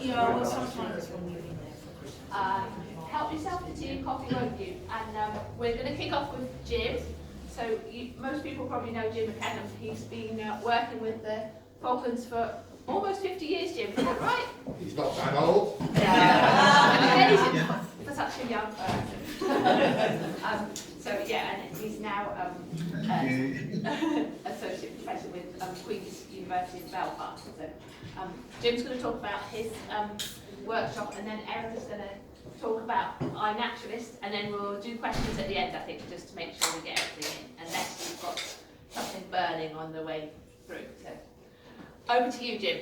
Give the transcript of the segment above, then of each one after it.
Well, sometimes when you're in there for Christmas. Help yourself to tea and coffee, won't you? And we're going to kick off with Jim. So most people probably know Jim McAdam. He's been working with the Falklands for almost 50 years, Jim. Is that right? He's not that old. Amazing for such a young person. So yeah, and he's now associate professor with Queen's University in Belfast. So Jim's going to talk about his workshop, and then Erica's going to talk about iNaturalist, and then we'll do questions at the end, I think, just to make sure we get everything in, unless you've got something burning on the way through. So over to you, Jim.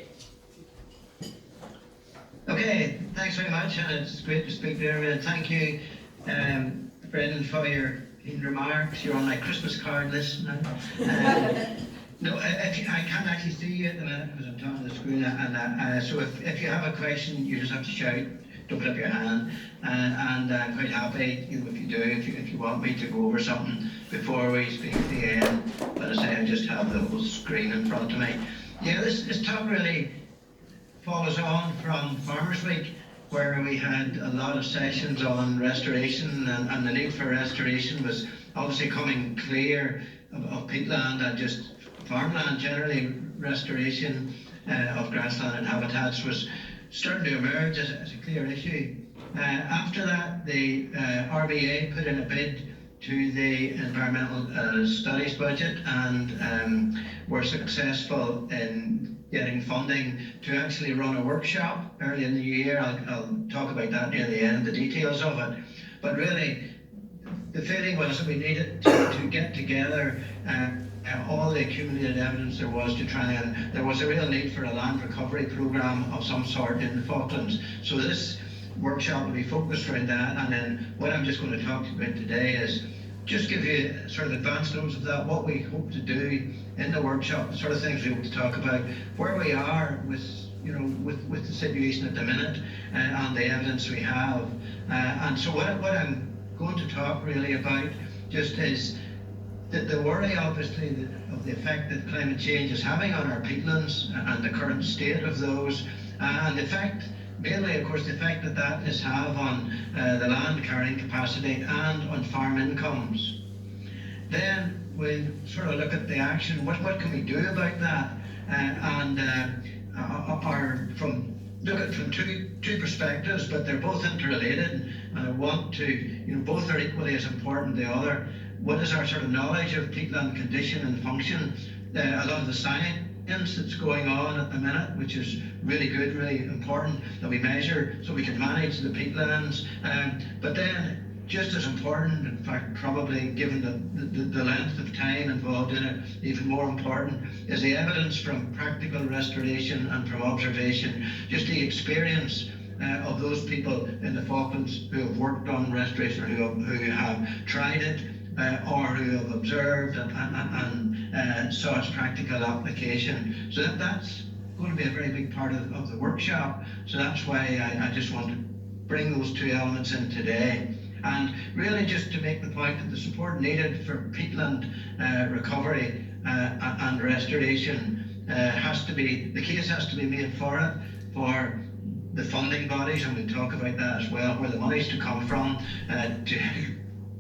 Okay, thanks very much, and it's great to speak there. And thank you, Brendan, for your remarks. You're on my Christmas card list now. No, I can't actually see you at the minute because I'm talking to the screen, and so if you have a question, you just have to shout. Don't put up your hand, and I'm quite happy if you do, if you want me to go over something before we speak at the end. But as I say, I just have the whole screen in front of me. Yeah, this talk really follows on from Farmers Week, where we had a lot of sessions on restoration, and the need for restoration was obviously coming clear of peatland and just farmland generally. Restoration of grassland and habitats was starting to emerge as a clear issue. After that, the RBA put in a bid to the environmental studies budget, and were successful in getting funding to actually run a workshop early in the year. I'll talk about that near the end, the details of it. But really, the feeling was that we needed to get together all the accumulated evidence there was to try, and there was a real need for a land recovery program of some sort in the Falklands. So this workshop will be focused around that, and then what I'm just going to talk about today is just give you sort of advanced notes of that, what we hope to do in the workshop, the sort of things we hope to talk about, where we are with with the situation at the minute, and the evidence we have. And so what I'm going to talk really about just is the worry, obviously, of the effect that climate change is having on our peatlands and the current state of those, and the effect, mainly, of course, the effect that that is have on the land carrying capacity and on farm incomes. Then we sort of look at the action. What can we do about that? Look at it from two perspectives, but they're both interrelated, and I want to, both are equally as important the other. What is our sort of knowledge of peatland condition and function? A lot of the science that's going on at the minute, which is really good, really important that we measure so we can manage the peatlands. But then, just as important, in fact, probably given the length of time involved in it, even more important, is the evidence from practical restoration and from observation, just the experience of those people in the Falklands who have worked on restoration, or who have tried it, or who have observed and saw its practical application. So that's going to be a very big part of the workshop. So that's why I just want to bring those two elements in today. And really just to make the point that the support needed for peatland recovery and restoration the case has to be made for it, for the funding bodies, and we'll talk about that as well, where the money's to come from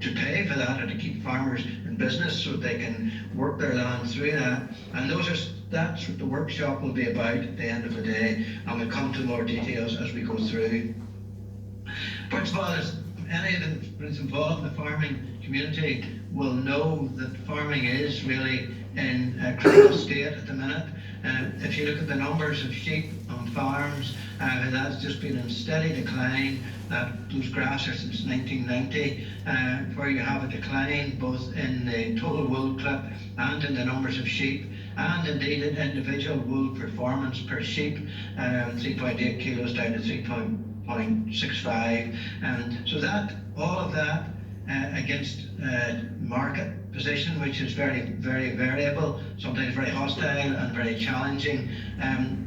to pay for that, and to keep farmers in business so they can work their land through that. And that's what the workshop will be about at the end of the day, and we'll come to more details as we go through. First of all, any that's involved in the farming community will know that farming is really in a critical state at the minute. If you look at the numbers of sheep on farms, that's just been in steady decline. Those graphs are since 1990, where you have a decline both in the total wool clip and in the numbers of sheep, and indeed in individual wool performance per sheep, 3.8 kilos down to 3.65, and so that all of that against market position, which is very, very variable, sometimes very hostile and very challenging,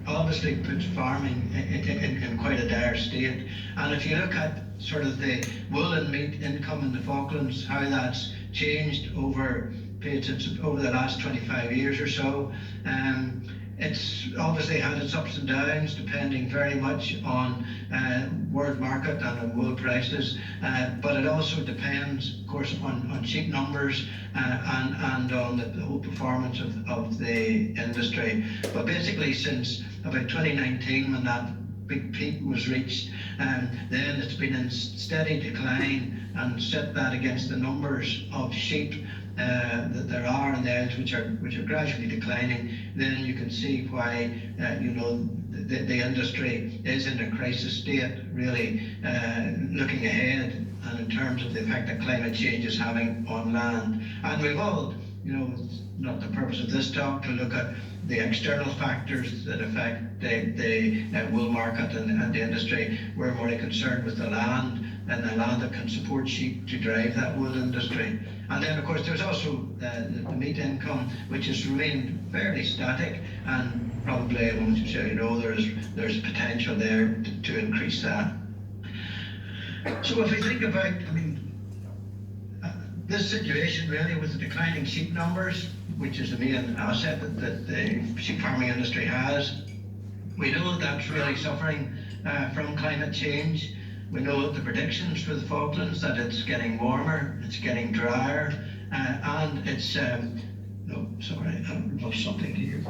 obviously puts farming in quite a dire state. And if you look at sort of the wool and meat income in the Falklands, how that's changed over the last 25 years or so, It's obviously had its ups and downs, depending very much on world market and on wool prices, but it also depends, of course, on sheep numbers and on the whole performance of the industry. But basically, since about 2019, when that big peak was reached, then it's been in steady decline, and set that against the numbers of sheep that there are in the Isles, which are gradually declining, then you can see why the industry is in a crisis state, really looking ahead, and in terms of the effect that climate change is having on land. And we've all, it's not the purpose of this talk to look at the external factors that affect the wool market and the industry. We're more concerned with the land, and the land that can support sheep to drive that wool industry. And then, of course, there's also the meat income, which has remained fairly static, and probably, there's potential there to increase that. So if we think about, this situation really with the declining sheep numbers, which is the main asset that the sheep farming industry has, we know that's really suffering from climate change. We know the predictions for the Falklands, that it's getting warmer, it's getting drier, and it's, no, sorry, I lost something here.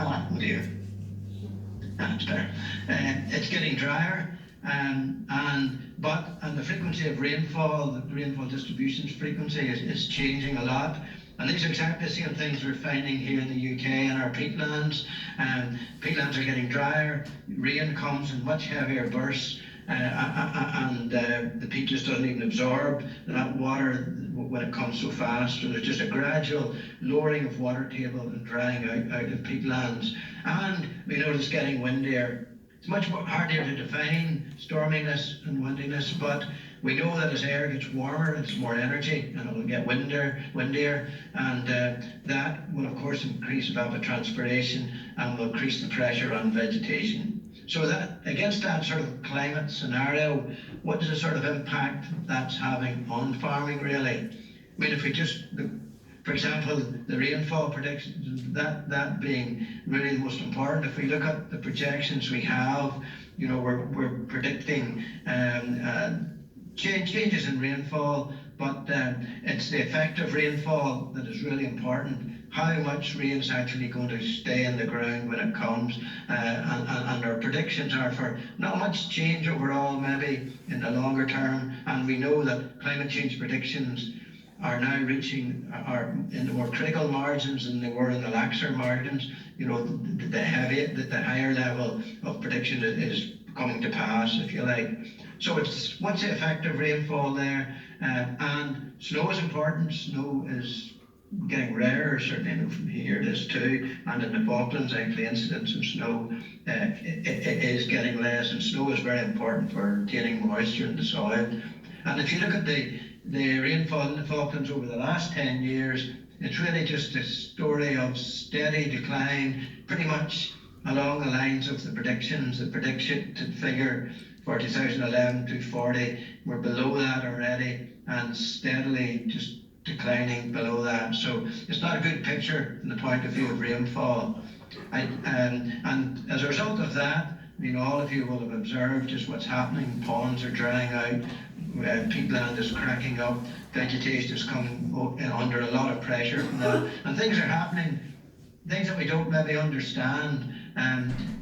Oh dear, that's better. It's getting drier, and the frequency of rainfall, the rainfall distributions frequency is changing a lot. And these are exactly the same things we're finding here in the UK in our peatlands. Peatlands are getting drier, rain comes in much heavier bursts, and the peat just doesn't even absorb that water when it comes so fast. So there's just a gradual lowering of water table and drying out of peatlands. And we know it's getting windier. It's much harder to define storminess and windiness, but we know that as air gets warmer, it's more energy, and it will get windier, and that will, of course, increase evapotranspiration and will increase the pressure on vegetation. So that, against that sort of climate scenario, what is the sort of impact that's having on farming, really? If we just, for example, the rainfall predictions, that being really the most important. If we look at the projections we have, we're predicting changes in rainfall, but it's the effect of rainfall that is really important. How much rain is actually going to stay in the ground when it comes, and our predictions are for not much change overall, maybe in the longer term. And we know that climate change predictions are now reaching in the more critical margins than they were in the laxer margins. The higher level of prediction is coming to pass, if you like. So what's the effect of rainfall there? And snow is important. Snow is getting rarer, certainly from here it is too. And in the Falklands, actually, incidence of snow it is getting less, and snow is very important for retaining moisture in the soil. And if you look at the rainfall in the Falklands over the last 10 years, it's really just a story of steady decline, pretty much along the lines of the predictions. The predicted figure for 2011 to 40, we're below that already, and steadily just declining below that. So it's not a good picture from the point of view of rainfall. And as a result of that, all of you will have observed just what's happening. Ponds are drying out, peatland is cracking up, vegetation is coming under a lot of pressure from that, and things are happening, things that we don't maybe understand.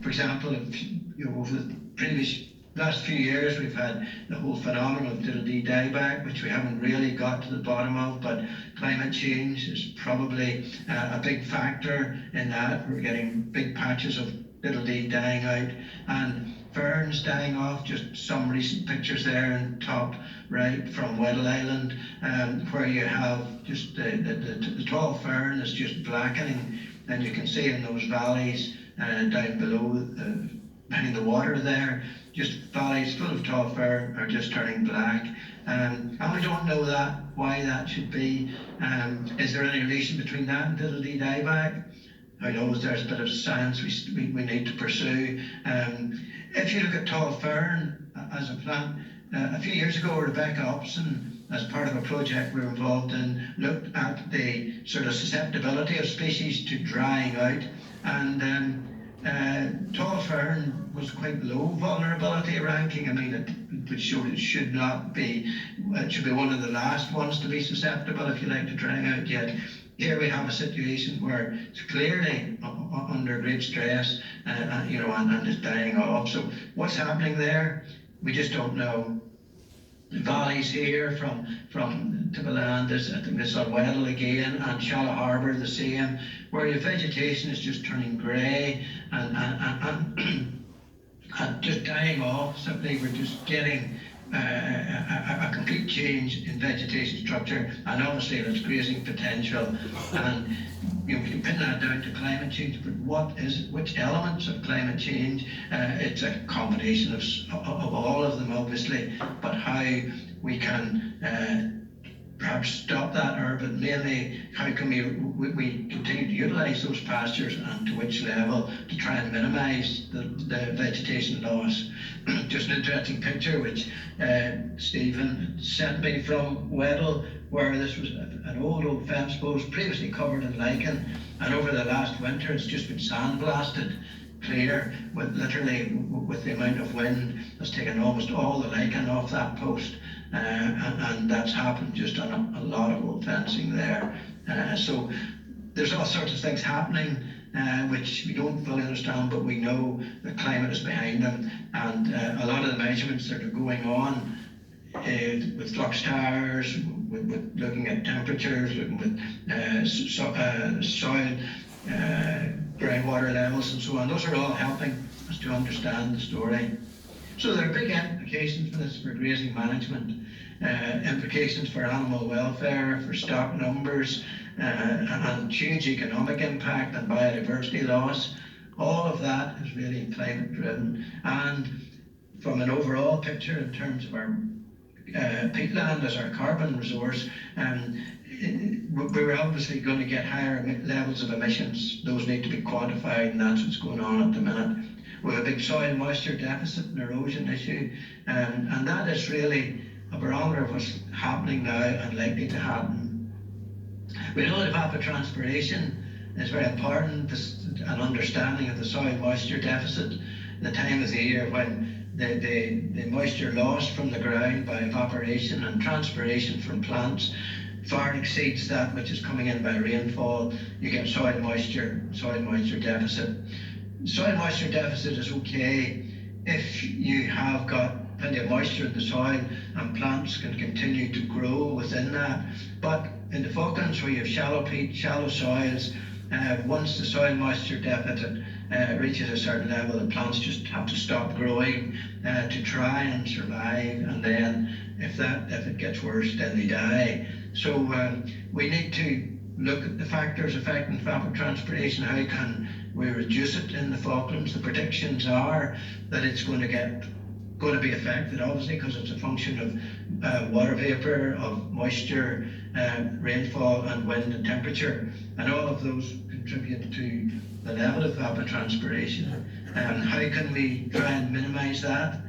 For example, over the last few years, we've had the whole phenomenon of diddle-dee dieback, which we haven't really got to the bottom of, but climate change is probably a big factor in that. We're getting big patches of diddle-dee dying out, and ferns dying off. Just some recent pictures there in top right from Weddell Island, where you have just the tall fern is just blackening, and you can see in those valleys down below behind the water there, just valleys full of tall fern are just turning black, and we don't know why that should be. Is there any relation between that and diddle-dee dieback? Who knows? There's a bit of science we need to pursue. If you look at tall fern as a plant, a few years ago, Rebecca Upson as part of a project we're involved in, looked at the sort of susceptibility of species to drying out, and tall fern was quite low vulnerability ranking. I mean, it showed it should not be, it should be one of the last ones to be susceptible, if you like, to drying out. Yet here we have a situation where it's clearly under great stress, you know, and is dying off. So what's happening there? We just don't know. The valleys here from Peatland, I think this on Weddell again, and Shallow Harbour the same, where your vegetation is just turning grey and just dying off. Simply, we're just getting a complete change in vegetation structure, and obviously its grazing potential. And you can pin that down to climate change, but what is it? Which elements of climate change? It's a combination of all of them, obviously, but how we can perhaps stop that, or but mainly how can we continue to utilise those pastures, and to which level to try and minimise the vegetation loss. Just an interesting picture which Stephen sent me from Weddell, where this was an old fence post previously covered in lichen, and over the last winter it's just been sandblasted clear, with literally with the amount of wind that's taken almost all the lichen off that post, and that's happened just on a lot of old fencing there. So there's all sorts of things happening which we don't fully understand, but we know the climate is behind them, and a lot of the measurements that are going on with flux towers, with looking at temperatures, looking with soil, groundwater levels and so on, those are all helping us to understand the story. So there are big implications for this, for grazing management, implications for animal welfare, for stock numbers, and huge economic impact and biodiversity loss. All of that is really climate driven. And from an overall picture in terms of our peatland as our carbon resource, we're obviously going to get higher levels of emissions. Those need to be quantified, and that's what's going on at the minute. We have a big soil moisture deficit and erosion issue, and that is really a barometer of what's happening now and likely to happen. We know that evapotranspiration is very important, an understanding of the soil moisture deficit, the time of the year when the moisture lost from the ground by evaporation and transpiration from plants far exceeds that which is coming in by rainfall. You get soil moisture deficit. Soil moisture deficit is okay if you have got plenty of moisture in the soil and plants can continue to grow within that. But in the Falklands, where you have shallow peat, shallow soils, once the soil moisture deficit reaches a certain level, the plants just have to stop growing to try and survive, and then if it gets worse, then they die. So we need to look at the factors affecting evapotranspiration. How can we reduce it in the Falklands? The predictions are that it's going to be affected, obviously, because it's a function of water vapor, of moisture, rainfall, and wind and temperature, and all of those contribute to the level of evapotranspiration. How can we try and minimise that?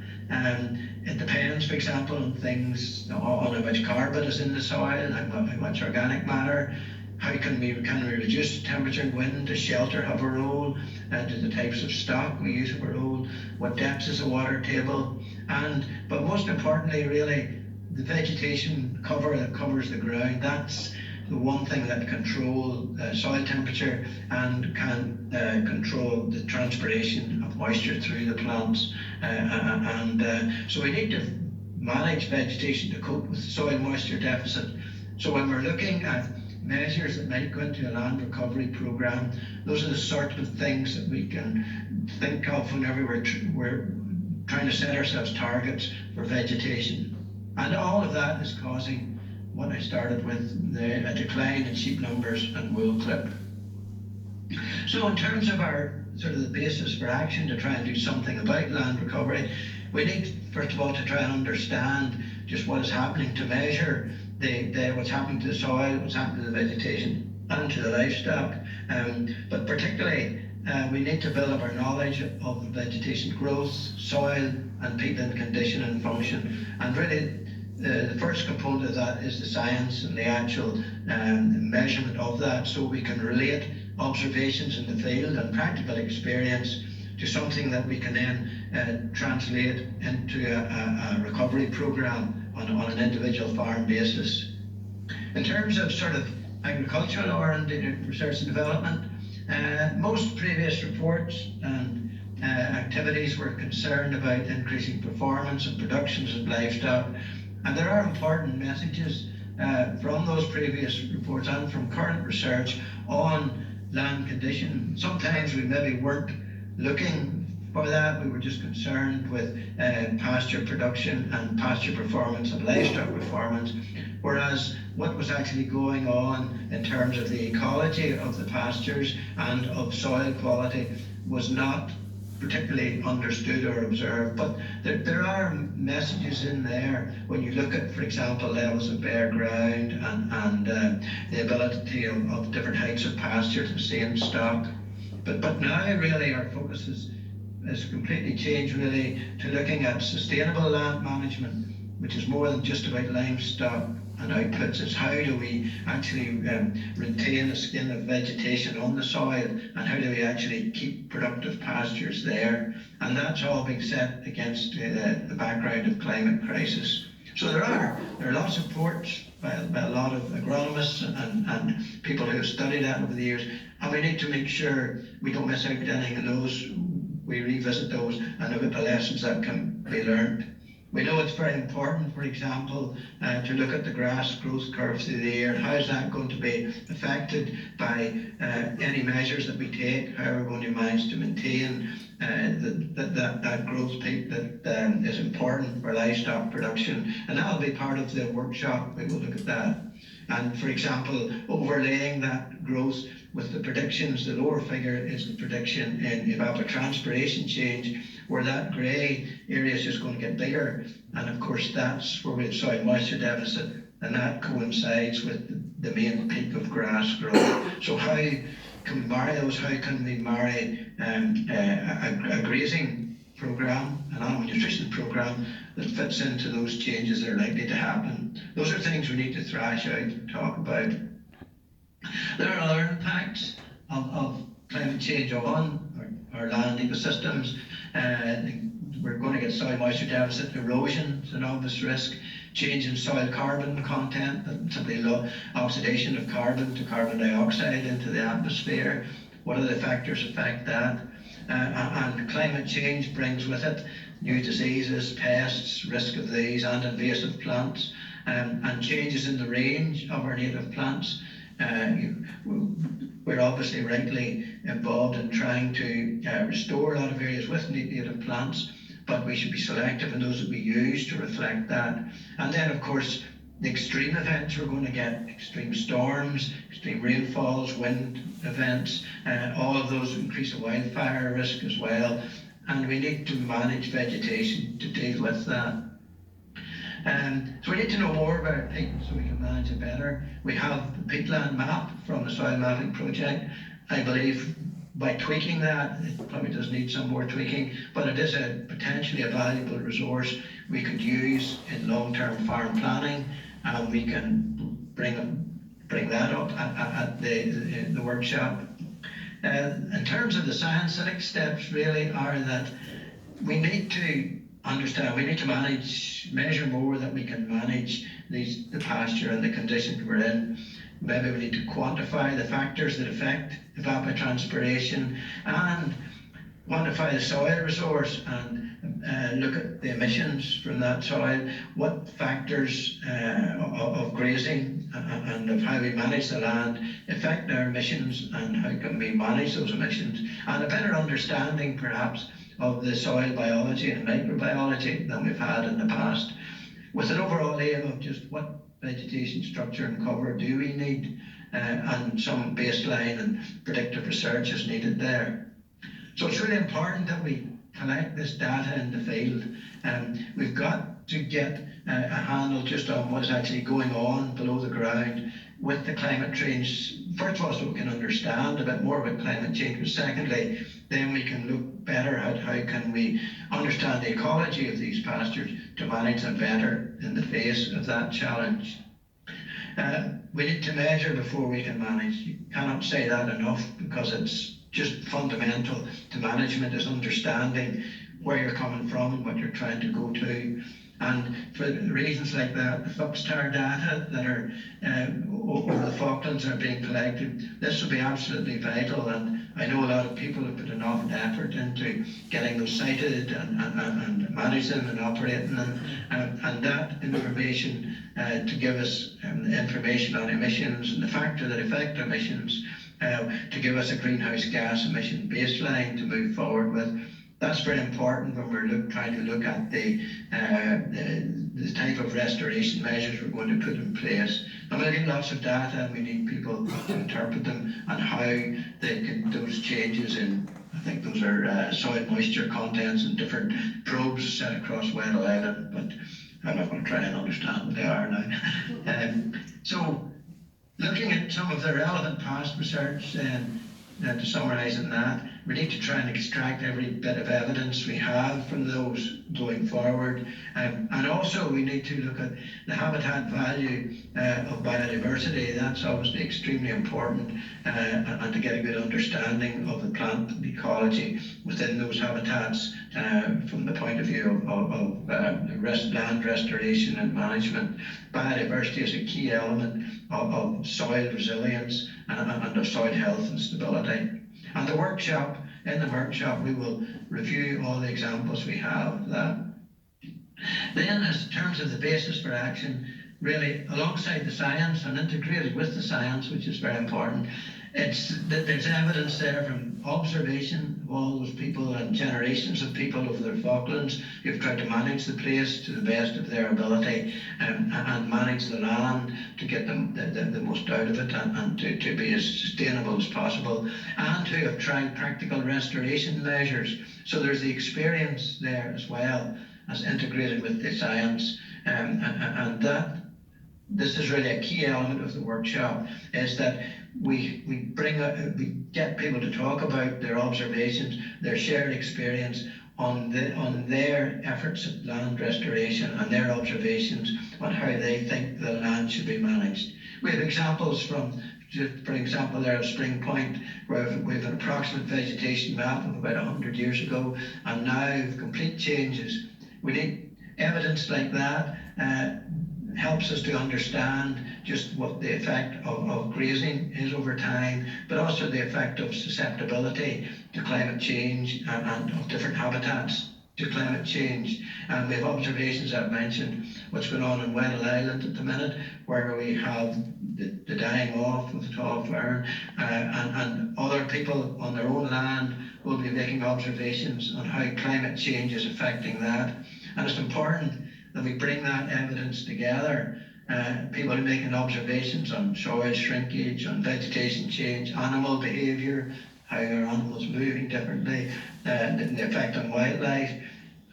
It depends, for example, on things, on how much carbon is in the soil, how much organic matter. How can we reduce temperature and wind? Does shelter have a role? Do the types of stock we use have a role? What depth is the water table? But most importantly, really, the vegetation cover that covers the ground, that's the one thing that controls soil temperature and can control the transpiration of moisture through the plants. So we need to manage vegetation to cope with soil moisture deficit. So when we're looking at measures that might go into a land recovery program, those are the sort of things that we can think of whenever we're trying to set ourselves targets for vegetation. And all of that is causing what I started with, a decline in sheep numbers and wool clip. So in terms of our sort of the basis for action to try and do something about land recovery, we need first of all to try and understand just what is happening, to measure what's happening to the soil, what's happening to the vegetation and to the livestock. But particularly we need to build up our knowledge of vegetation growth, soil and peatland condition and function, and really the first component of that is the science and the actual measurement of that, so we can relate observations in the field and practical experience to something that we can then translate into a recovery program on an individual farm basis. In terms of sort of agricultural oriented research and development, most previous reports and activities were concerned about increasing performance and productions of livestock, and there are important messages from those previous reports and from current research on land condition. Sometimes we maybe weren't looking for that, we were just concerned with pasture production and pasture performance and livestock performance, whereas what was actually going on in terms of the ecology of the pastures and of soil quality was not particularly understood or observed. But there are messages in there when you look at, for example, levels of bare ground and the ability of different heights of pasture to stay in stock. But now really our focus is completely changed really to looking at sustainable land management, which is more than just about livestock and outputs. It's how do we actually retain a skin of vegetation on the soil, and how do we actually keep productive pastures there, and that's all being set against the background of climate crisis. So there are lots of reports by a lot of agronomists and people who have studied that over the years, and we need to make sure we don't miss out on any of those. We revisit those and look at the lessons that can be learned. We know it's very important, for example, to look at the grass growth curve through the year. How is that going to be affected by any measures that we take? How are we going to manage to maintain that growth peak that is important for livestock production? And that will be part of the workshop. We will look at that. And for example, overlaying that growth with the predictions, the lower figure is the prediction in evapotranspiration change, where that grey area is just going to get bigger. And of course, that's where we have soil moisture deficit, and that coincides with the main peak of grass growth. So how can we marry those? How can we marry a grazing program, an animal nutrition program that fits into those changes that are likely to happen? Those are things we need to thrash out and talk about. There are other impacts of climate change on our land ecosystems. We're going to get soil moisture deficit, erosion is an obvious risk, change in soil carbon content, and simply oxidation of carbon to carbon dioxide into the atmosphere. What are the factors affect that? And climate change brings with it new diseases, pests, risk of these, and invasive plants, and changes in the range of our native plants. We're obviously rightly involved in trying to restore a lot of areas with native plants, but we should be selective in those that we use to reflect that. And then, of course, the extreme events we're going to get, extreme storms, extreme rainfalls, wind events, all of those increase the wildfire risk as well. And we need to manage vegetation to deal with that. So we need to know more about peat so we can manage it better. We have the peatland map from the soil mapping project. I believe by tweaking that, it probably does need some more tweaking, but it is potentially a valuable resource we could use in long-term farm planning, and we can bring that up at the workshop. In terms of the science, the next steps really are that we need to understand, we need to measure more that we can manage the pasture and the conditions we're in. Maybe we need to quantify the factors that affect evapotranspiration and quantify the soil resource and look at the emissions from that soil, what factors of grazing and of how we manage the land affect our emissions, and how can we manage those emissions, and a better understanding perhaps of the soil biology and microbiology than we've had in the past, with an overall aim of just what vegetation structure and cover do we need, and some baseline and predictive research is needed there. So it's really important that we collect this data in the field. We've got to get a handle just on what is actually going on below the ground with the climate change. First of all, so we can understand a bit more about climate change, but secondly, then we can look better at how can we understand the ecology of these pastures to manage them better in the face of that challenge. We need to measure before we can manage. You cannot say that enough, because it's just fundamental to management, is understanding where you're coming from, what you're trying to go to. And for reasons like that, the Foxtar data that are over the Falklands are being collected. This will be absolutely vital, and I know a lot of people have put an awful effort into getting those cited and manage them and operating them, and that information to give us information on emissions and the factor that affect emissions, to give us a greenhouse gas emission baseline to move forward with. That's very important when we're trying to look at the type of restoration measures we're going to put in place. And we need lots of data, and we need people to interpret them and how they can, those changes in, I think those are soil moisture contents and different probes set across Weddell Island, but I'm not going to try and understand what they are now. So looking at some of the relevant past research, to summarise in that, we need to try and extract every bit of evidence we have from those going forward. And also we need to look at the habitat value of biodiversity. That's obviously extremely important, and to get a good understanding of the plant ecology within those habitats from the point of view of land restoration and management. Biodiversity is a key element of soil resilience and of soil health and stability. And in the workshop, we will review all the examples we have of that. Then, in terms of the basis for action, really alongside the science and integrated with the science, which is very important, it's that there's evidence there from observation of all those people and generations of people over the Falklands who've tried to manage the place to the best of their ability, and manage the land to get the most out of it, and to be as sustainable as possible, and who have tried practical restoration measures. So there's the experience there as well as integrated with the science, and that this is really a key element of the workshop, is that we get people to talk about their observations, their shared experience on their efforts at land restoration and their observations on how they think the land should be managed. We have examples from, for example, there at Spring Point, where we have an approximate vegetation map of about 100 years ago, and now complete changes. We need evidence like that. Helps us to understand just what the effect of grazing is over time, but also the effect of susceptibility to climate change and of different habitats to climate change. And we have observations I've mentioned, what's going on in Weddell Island at the minute, where we have the dying off of the tall fern, and other people on their own land will be making observations on how climate change is affecting that. And it's important that we bring that evidence together. People are making observations on soil shrinkage, on vegetation change, animal behaviour, how are animals moving differently, the effect on wildlife,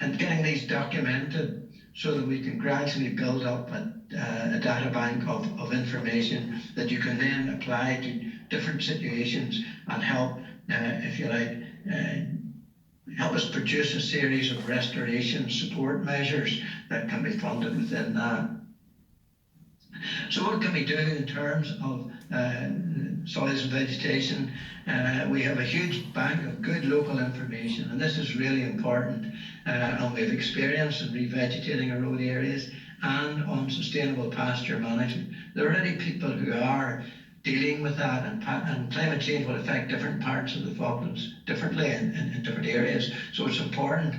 and getting these documented so that we can gradually build up a data bank of information that you can then apply to different situations and help, if you like, help us produce a series of restoration support measures that can be funded within that. So what can we do in terms of soils and vegetation? We have a huge bank of good local information, and this is really important. And we have experience in revegetating our road areas and on sustainable pasture management. There are already people who are dealing with that, and climate change will affect different parts of the Falklands differently in different areas. So it's important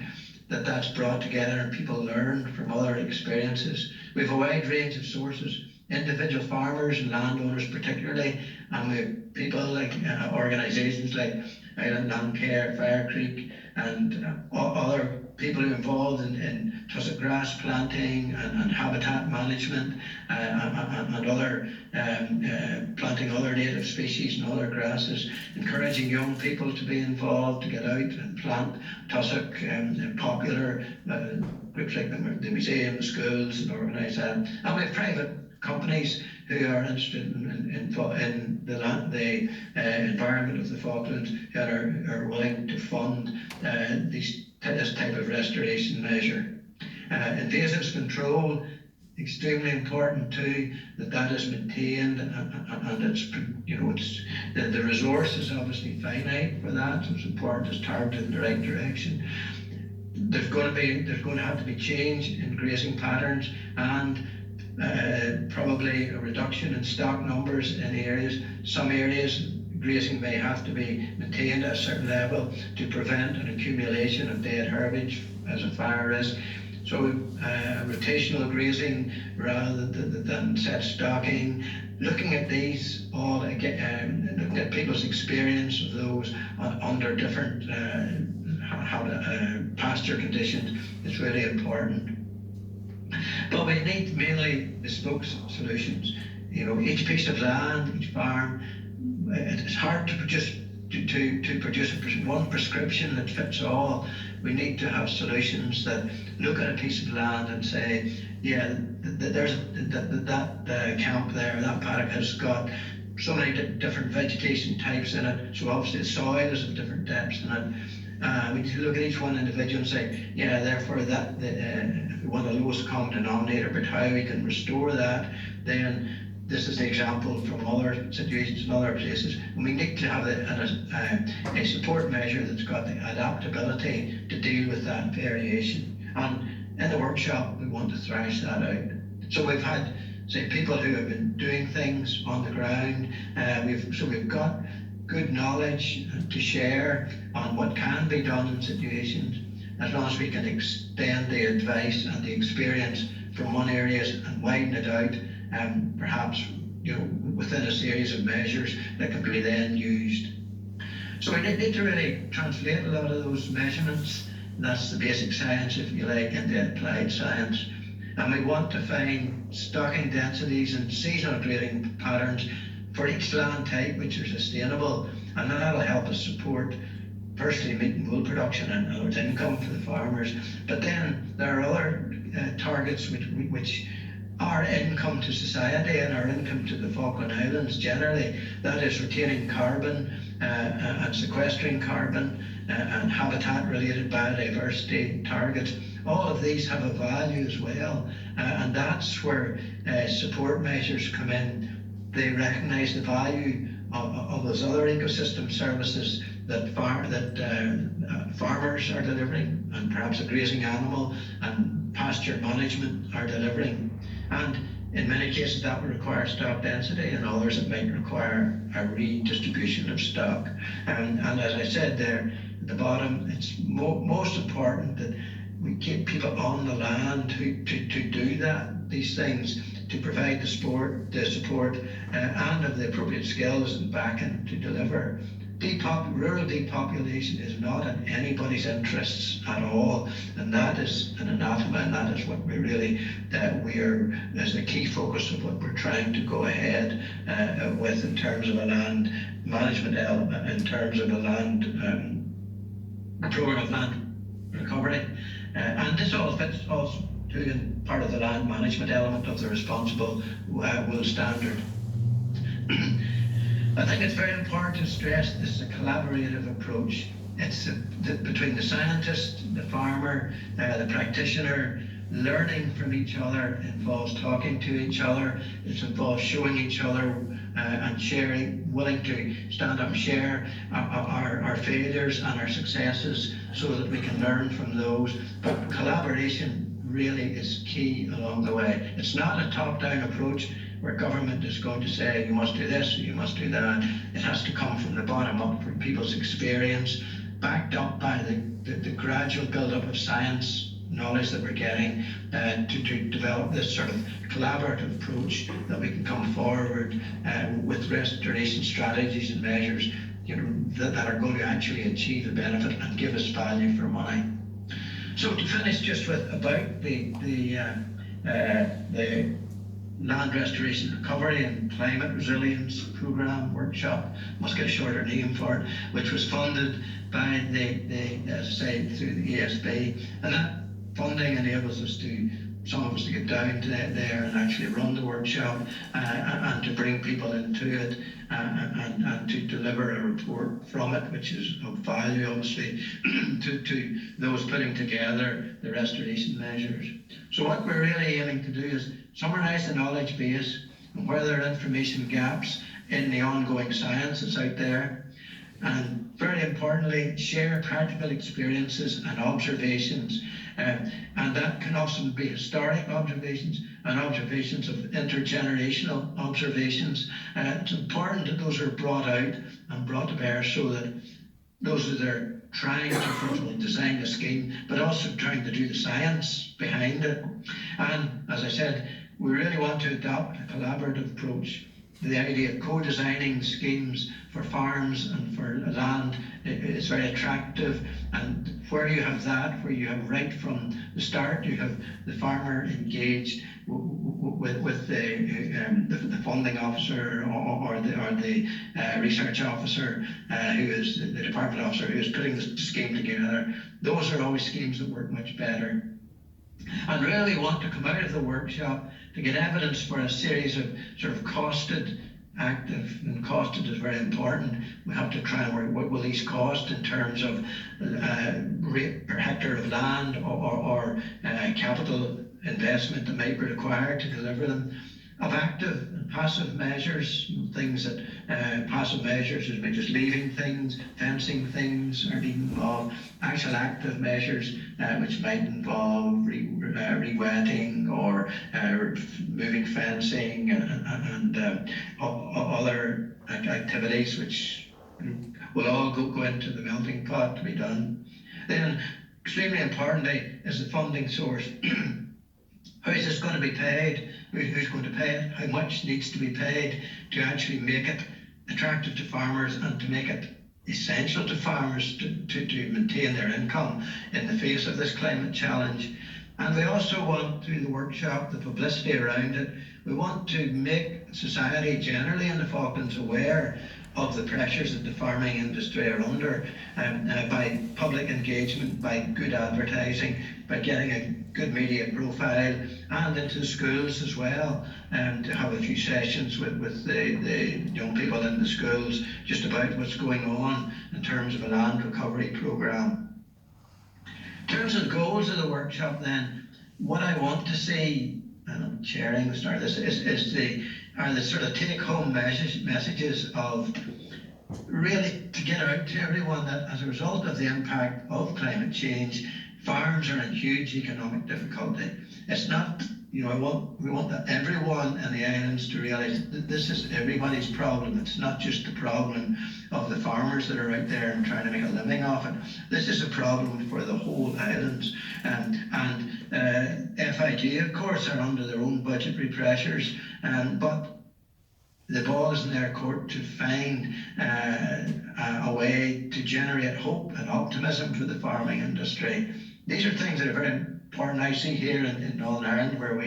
that that's brought together and people learn from other experiences. We have a wide range of sources, individual farmers and landowners particularly, and we have people like organisations like Island Land Care, Fire Creek, and other people who are involved in tussock grass planting and habitat management, and other planting other native species and other grasses, encouraging young people to be involved, to get out and plant tussock, popular groups like the museums, schools, and organise that. And we have private companies who are interested in the environment of the Falklands that are willing to fund this type of restoration measure. Invasives control, extremely important too, that is maintained, and it's, you know, it's the resource is obviously finite for that, so it's important it's targeted in the right direction. There's going to have to be change in grazing patterns, and probably a reduction in stock numbers in areas. Some areas grazing may have to be maintained at a certain level to prevent an accumulation of dead herbage as a fire risk. So rotational grazing rather than set stocking, looking at these all again, looking at people's experience of those under different pasture conditions is really important. But we need mainly bespoke solutions. You know, each piece of land, each farm, it's hard to produce one prescription that fits all. We need to have solutions that look at a piece of land and say, yeah, there's that camp there, that paddock has got so many different vegetation types in it, so obviously the soil is of different depths in it. We need to look at each one individual and say, yeah, therefore if we want a lowest common denominator, but how we can restore that, then this is the example from other situations in other places. And we need to have a support measure that's got the adaptability to deal with that variation. And in the workshop, we want to thrash that out. So we've had, say, people who have been doing things on the ground. We've got good knowledge to share on what can be done in situations, as long as we can extend the advice and the experience from one area and widen it out, perhaps, you know, within a series of measures that can be then used. So we need to really translate a lot of those measurements. That's the basic science, if you like, into applied science. And we want to find stocking densities and seasonal grading patterns for each land type which are sustainable, and that'll help us support firstly meat and wool production and income for the farmers. But then there are other targets which are income to society and our income to the Falkland Islands generally. That is retaining carbon and sequestering carbon and habitat-related biodiversity targets. All of these have a value as well, and that's where support measures come in. They recognise the value of those other ecosystem services that farmers are delivering, and perhaps a grazing animal and pasture management are delivering. And in many cases that will require stock density, and others it might require a redistribution of stock. And as I said there at the bottom, it's most important that we keep people on the land to do these things, to provide the support and of the appropriate skills and backing to deliver. Rural depopulation is not in anybody's interests at all, and that is an anathema, and that is what we really, as the key focus of what we're trying to go ahead with in terms of a land management element, in terms of a land program of land recovery. And this all fits also in part of the land management element of the responsible wool standard. I think it's very important to stress this is a collaborative approach. It's between the scientist, the farmer, the practitioner. Learning from each other involves talking to each other. It involves showing each other and sharing, willing to stand up and share our failures and our successes so that we can learn from those. But collaboration really is key along the way. It's not a top-down approach where government is going to say, you must do this, you must do that. It has to come from the bottom up, from people's experience, backed up by the gradual build-up of science knowledge that we're getting, to develop this sort of collaborative approach that we can come forward with restoration strategies and measures, you know, that are going to actually achieve the benefit and give us value for money. So to finish just with about the Land Restoration Recovery and Climate Resilience Programme workshop, must get a shorter name for it, which was funded by as I say, through the ESB, and that funding enables us to some of us to get down to there and actually run the workshop and to bring people into it and to deliver a report from it, which is of value, obviously, to those putting together the restoration measures. So what we're really aiming to do is summarise the knowledge base and where there are information gaps in the ongoing science that's out there, and very importantly, share practical experiences and observations, and that can often be historic observations and observations of intergenerational observations. It's important that those are brought out and brought to bear so that those that are trying to first of all design the scheme, but also trying to do the science behind it. And as I said, we really want to adopt a collaborative approach. The idea of co-designing schemes for farms and for land is very attractive, and where you have that, where you have right from the start, you have the farmer engaged with the funding officer or the research officer, who is the department officer who is putting the scheme together. Those are always schemes that work much better. And really want to come out of the workshop to get evidence for a series of sort of costed, active, and costed is very important. We have to try and work what will these cost in terms of rate per hectare of land or capital investment that might be required to deliver them. Of active and passive measures, things that passive measures is by just leaving things, fencing things, or even involve actual active measures, which might involve re-wetting or moving fencing and other activities which will all go into the melting pot to be done. Then, extremely importantly, is the funding source. How is this going to be paid? Who's going to pay it? How much needs to be paid to actually make it attractive to farmers and to make it essential to farmers to maintain their income in the face of this climate challenge? And we also want, through the workshop, the publicity around it, we want to make society generally in the Falklands aware of the pressures that the farming industry are under by public engagement, by good advertising, by getting a good media profile, and into the schools as well, to have a few sessions with the young people in the schools just about what's going on in terms of a land recovery programme. In terms of the goals of the workshop then, what I want to see, and I'm chairing the start of this, are the sort of take-home messages of really to get out to everyone that as a result of the impact of climate change, farms are in huge economic difficulty. It's not, we want everyone in the islands to realise that this is everybody's problem. It's not just the problem of the farmers that are out there and trying to make a living off it. This is a problem for the whole islands. FIG, of course, are under their own budgetary pressures, but the ball is in their court to find a way to generate hope and optimism for the farming industry. These are things that are very important. I see here in Northern Ireland where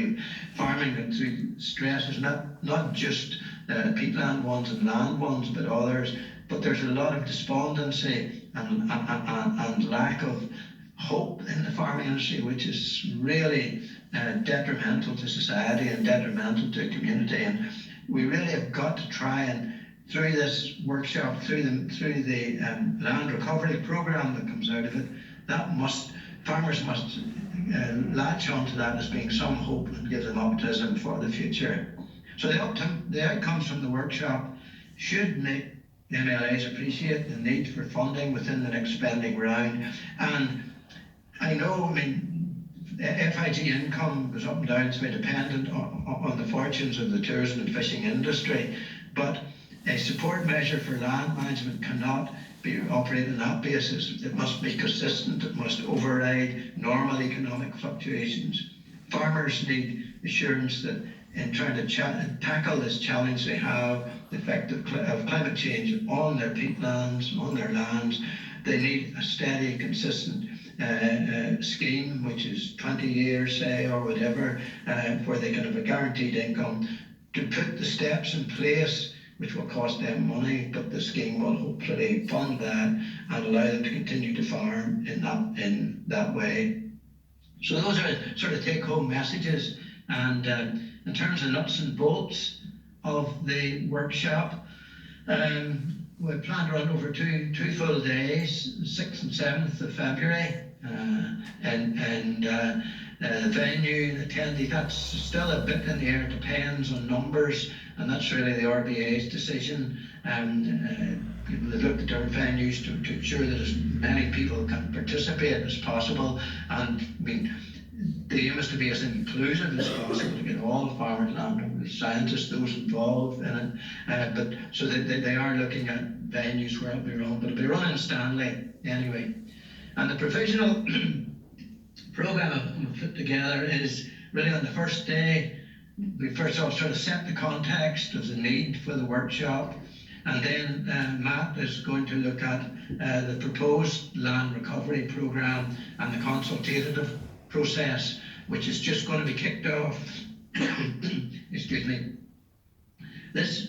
farming going through stresses, not just peatland ones and land ones, but others. But there's a lot of despondency and lack of hope in the farming industry, which is really detrimental to society and detrimental to a community. And we really have got to try and, through this workshop, through the land recovery programme that comes out of it, farmers must latch onto that as being some hope and give them optimism for the future. So the outcomes from the workshop should make the MLAs appreciate the need for funding within the next spending round. And I know, FIG income goes up and down, it's very dependent on the fortunes of the tourism and fishing industry, but a support measure for land management cannot be operated on that basis. It must be consistent, it must override normal economic fluctuations. Farmers need assurance that in trying to tackle this challenge they have, the effect of climate change on their peatlands, on their lands, they need a steady, consistent scheme, which is 20 years, say, or whatever, where they can have a guaranteed income to put the steps in place which will cost them money, but the scheme will hopefully fund that and allow them to continue to farm in that way. So those are sort of take-home messages. And in terms of nuts and bolts of the workshop, we plan to run over two full days, 6th and 7th of February, and the venue, the attendee, that's still a bit in the air, depends on numbers, and that's really the RBA's decision. They've looked at different venues to ensure that as many people can participate as possible, and I mean, the aim is to be as inclusive as possible to get all farmers, landowners, scientists, those involved in it. But so they are looking at venues where it'll be run, but it'll be run in Stanley anyway. And the provisional programme I've put together is really on the first day. We first off sort of set the context of the need for the workshop, and then Matt is going to look at the proposed land recovery programme and the consultative process, which is just going to be kicked off. Excuse me. This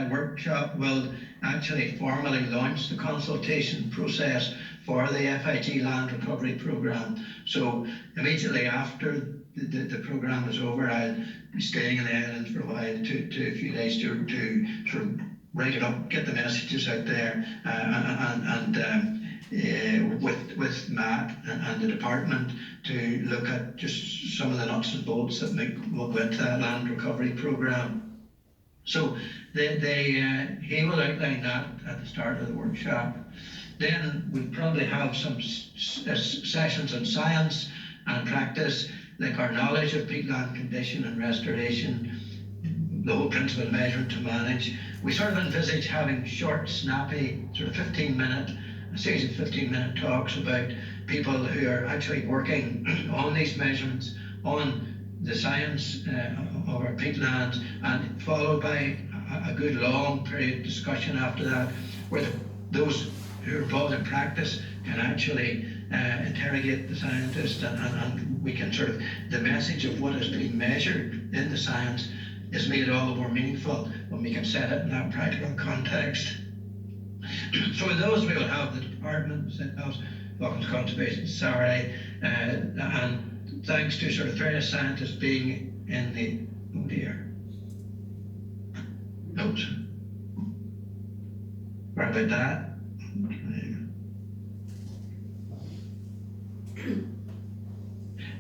workshop will actually formally launch the consultation process for the FIG land recovery programme. So immediately after the programme is over, I'll be staying in the islands for a while, to a few days to sort of write it up, get the messages out there, with Matt and the department to look at just some of the nuts and bolts that make with that land recovery programme. So he will outline that at the start of the workshop. Then we'll probably have some sessions on science and practice, like our knowledge of peatland condition and restoration, the whole principle of measurement to manage. We sort of envisage having short, snappy, sort of a series of 15-minute talks about people who are actually working on these measurements, on the science of our peatlands, and followed by a good long period discussion after that, where those who are involved in practice can actually interrogate the scientist, and we can sort of, the message of what is being measured in the science is made all the more meaningful when we can set it in that practical context. So with those, we will have the department, Falklands Conservation, sorry, and thanks to sort of various scientists being in the, oh dear, notes. What about that?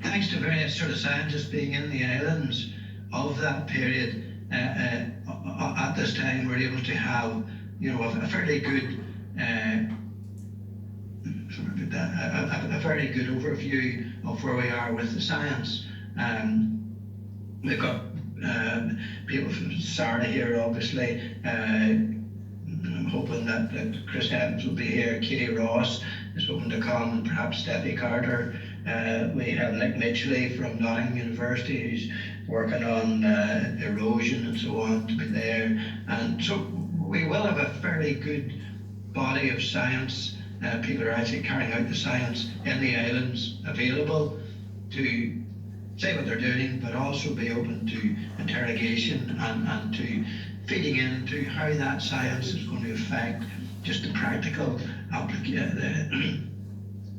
Thanks to various sort of scientists being in the islands of that period, at this time we're able to have, you know, a fairly good a very good overview of where we are with the science. We've got people from Sarah here, obviously. I'm hoping that Chris Evans will be here. Katie Ross is hoping to come, and perhaps Steffi Carter. We have Nick Mitchley from Nottingham University, who's working on erosion and so on, to be there. And so we will have a fairly good body of science. People are actually carrying out the science in the islands, available to say what they're doing, but also be open to interrogation and to feeding into how that science is going to affect just the practical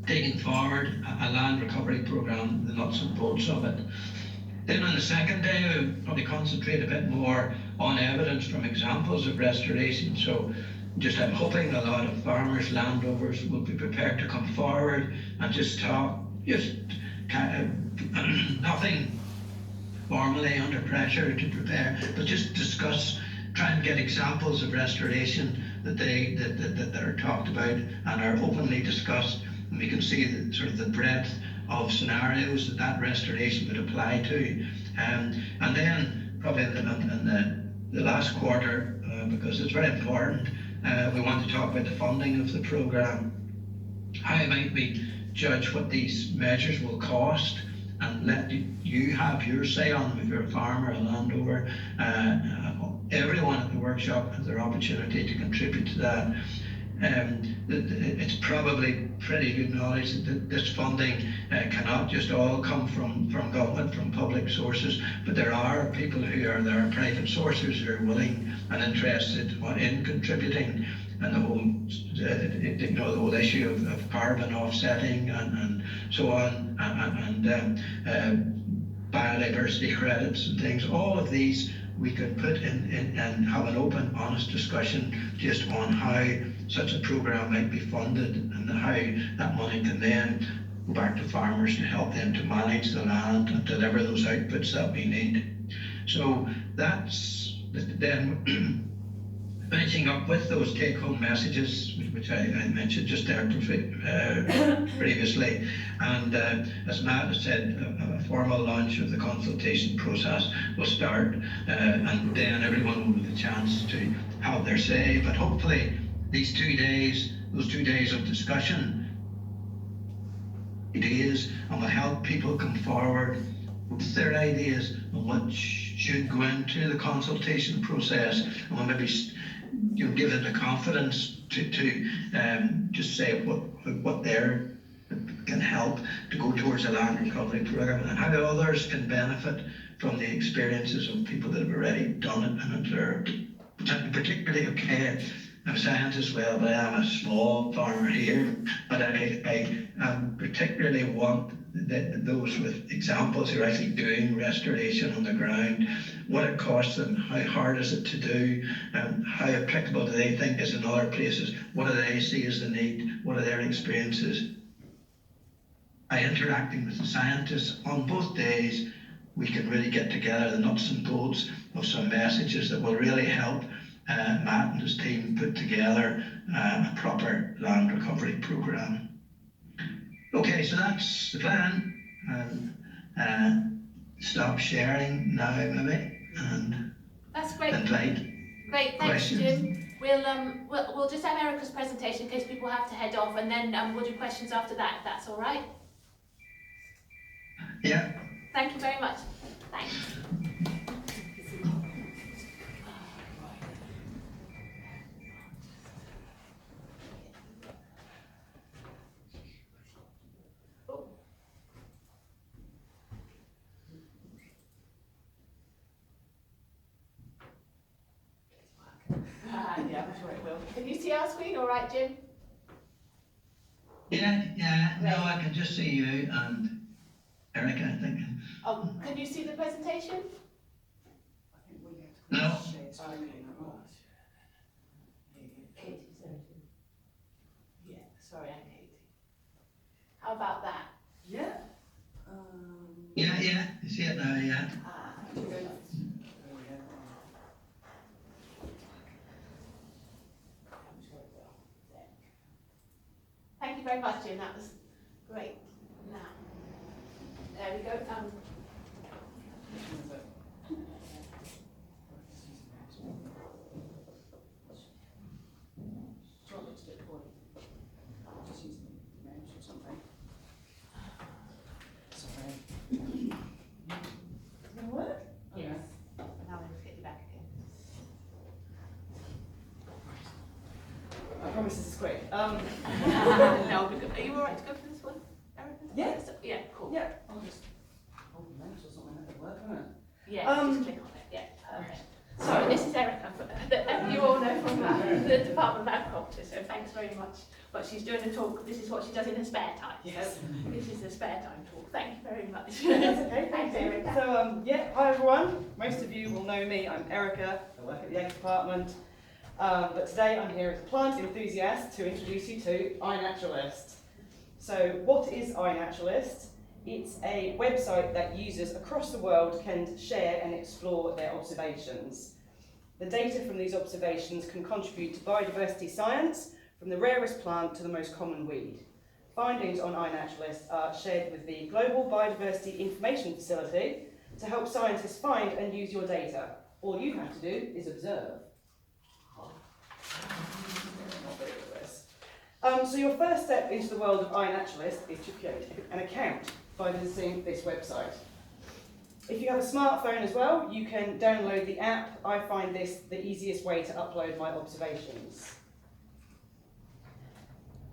taking forward a land recovery programme, the nuts and bolts of it. Then on the second day, we'll probably concentrate a bit more on evidence from examples of restoration. So just I'm hoping a lot of farmers, landowners will be prepared to come forward and just talk, just nothing formally under pressure to prepare, but just discuss, try and get examples of restoration that are talked about and are openly discussed, and we can see the sort of the breadth of scenarios that restoration would apply to. And then probably in the last quarter, because it's very important, we want to talk about the funding of the programme. How might we judge what these measures will cost, and let you have your say on them if you're a farmer, a landowner. Everyone at the workshop has their opportunity to contribute to that. It's probably pretty good knowledge that this funding cannot just all come from government, from public sources, but there are people who are there, private sources who are willing and interested in contributing. and the whole, the whole issue of carbon offsetting and so on, and biodiversity credits and things. All of these we could put in and have an open, honest discussion just on how such a program might be funded and how that money can then go back to farmers to help them to manage the land and deliver those outputs that we need. So that's then finishing up with those take-home messages, which I mentioned just there previously, and as Matt has said, a formal launch of the consultation process will start, and then everyone will have the chance to have their say. But hopefully, these 2 days, those 2 days of discussion, ideas, and will help people come forward with their ideas on what should go into the consultation process, and will maybe give them the confidence to just say what there can help to go towards a land recovery program, and how others can benefit from the experiences of people that have already done it and observed. Particularly, okay, I'm a scientist, well, but I'm a small farmer here, but I particularly want those with examples who are actually doing restoration on the ground, what it costs them, how hard is it to do, how applicable do they think is in other places, what do they see as the need, what are their experiences. By interacting with the scientists on both days, we can really get together the nuts and bolts of some messages that will really help Matt and his team put together a proper land recovery program. Okay, so that's the plan. Stop sharing now, maybe, and that's great. invite Great, thanks, questions. Jim. We'll just have Erica's presentation in case people have to head off, and then we'll do questions after that, if that's all right. Yeah. Thank you very much. Thanks. Yeah, I'm sure it will. Can you see our screen all right, Jim? Yeah, no, I can just see you and Erica, I think. Oh, can you see the presentation? No. Yeah, sorry, I'm Katie. How about that? Yeah. Yeah, you see it now, yeah. Thank you very much, Jim. That was great. Now, there we go. Yes. Now let's get you back again. I promise this is quick. No, are you all right to go for this one, Erica? Yeah. Yeah, cool. Yeah, I'll just hold the mouse or something, that would work, won't it? Yeah, just click on it. Yeah, perfect. So this is Erica, you all know from the Department of Agriculture, so thanks very much. But she's doing a talk, this is what she does in her spare time. Yes. So this is the spare time talk. Thank you very much. That's okay, Thanks, Erica. So, yeah, hi everyone. Most of you will know me. I'm Erica. I work at the Ag Department. But today I'm here as a plant enthusiast to introduce you to iNaturalist. So, what is iNaturalist? It's a website that users across the world can share and explore their observations. The data from these observations can contribute to biodiversity science, from the rarest plant to the most common weed. Findings on iNaturalist are shared with the Global Biodiversity Information Facility to help scientists find and use your data. All you have to do is observe. So your first step into the world of iNaturalist is to create an account by visiting this website. If you have a smartphone as well, you can download the app. I find this the easiest way to upload my observations.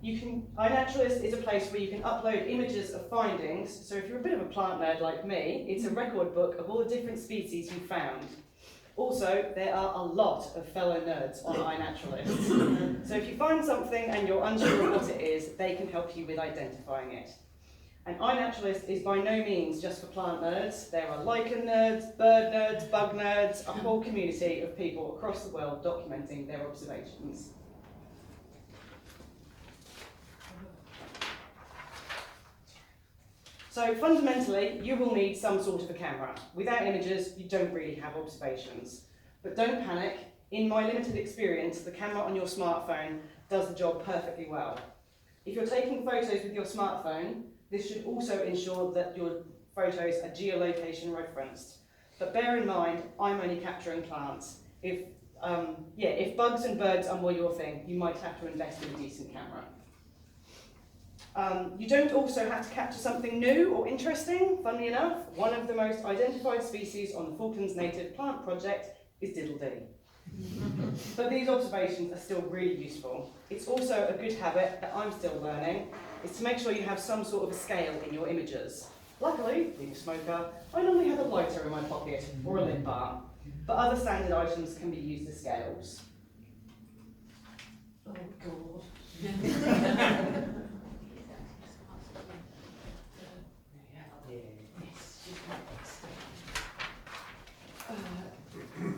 iNaturalist is a place where you can upload images of findings. So if you're a bit of a plant nerd like me, it's a record book of all the different species you found. Also, there are a lot of fellow nerds on iNaturalist. So if you find something and you're unsure of what it is, they can help you with identifying it. And iNaturalist is by no means just for plant nerds. There are lichen nerds, bird nerds, bug nerds, a whole community of people across the world documenting their observations. So fundamentally, you will need some sort of a camera. Without images, you don't really have observations. But don't panic. In my limited experience, the camera on your smartphone does the job perfectly well. If you're taking photos with your smartphone, this should also ensure that your photos are geolocation referenced. But bear in mind, I'm only capturing plants. If bugs and birds are more your thing, you might have to invest in a decent camera. You don't also have to capture something new or interesting. Funnily enough, one of the most identified species on the Falklands Native Plant Project is diddle-dee. But these observations are still really useful. It's also a good habit that I'm still learning, is to make sure you have some sort of a scale in your images. Luckily, being a smoker, I normally have a lighter in my pocket or a lip balm, but other standard items can be used as scales. Oh God.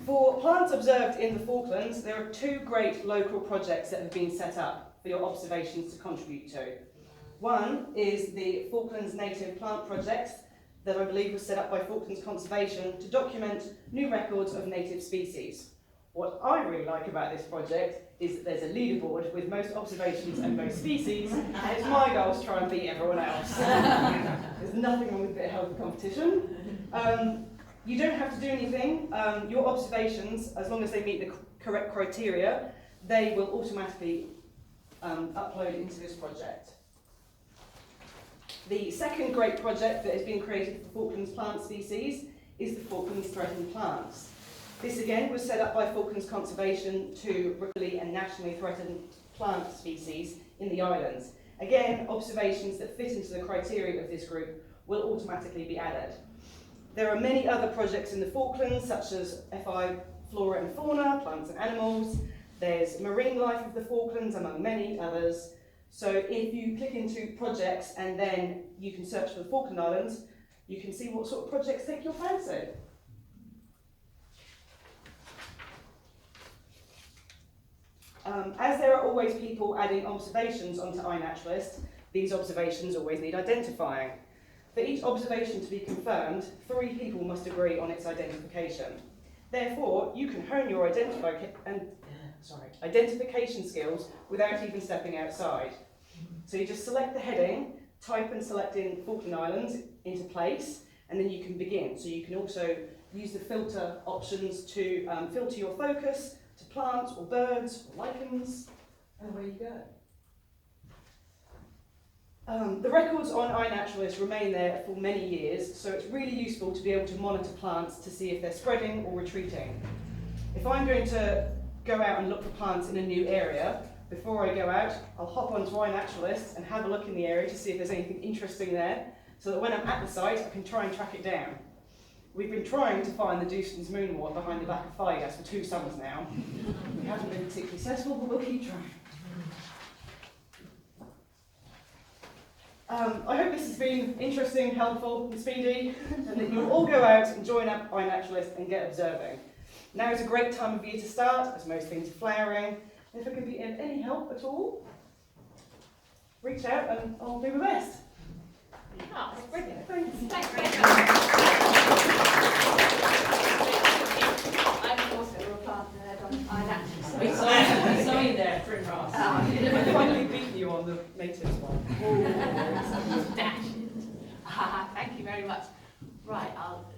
For plants observed in the Falklands, there are two great local projects that have been set up for your observations to contribute to. One is the Falklands Native Plant Project that I believe was set up by Falklands Conservation to document new records of native species. What I really like about this project is that there's a leaderboard with most observations and most species, and it's my goal to try and beat everyone else. There's nothing wrong with a bit of healthy competition. You don't have to do anything. Your observations, as long as they meet the correct criteria, they will automatically upload into this project. The second great project that has been created for Falklands plant species is the Falklands Threatened Plants. This again was set up by Falklands Conservation to locally and nationally threatened plant species in the islands. Again, observations that fit into the criteria of this group will automatically be added. There are many other projects in the Falklands, such as FI Flora and Fauna, Plants and Animals. There's Marine Life of the Falklands, among many others. So if you click into projects and then you can search for the Falkland Islands, you can see what sort of projects take your fancy. As there are always people adding observations onto iNaturalist, these observations always need identifying. For each observation to be confirmed, 3 people must agree on its identification. Therefore, you can hone your identification skills without even stepping outside. So you just select the heading, type and select in Falkland Islands into place, and then you can begin. So you can also use the filter options to filter your focus to plants or birds or lichens, and away you go. The records on iNaturalist remain there for many years, so it's really useful to be able to monitor plants to see if they're spreading or retreating. If I'm going to go out and look for plants in a new area, before I go out, I'll hop onto iNaturalist and have a look in the area to see if there's anything interesting there, so that when I'm at the site, I can try and track it down. We've been trying to find the Dewston's moonwort behind the back of Figas for 2 summers now. We haven't been particularly successful, but we'll keep trying. I hope this has been interesting, helpful and speedy, and that you'll all go out and join up iNaturalist and get observing. Now is a great time of year to start, as most things are flowering, and if I can be of any help at all, reach out and I'll do my best. Oh, that's brilliant. Thanks. Thanks very much. I'm also a plant nerd on iNaturalist. We saw you there, Primrose. I finally beat you on the natives one. Dash it. Thank you very much. Right,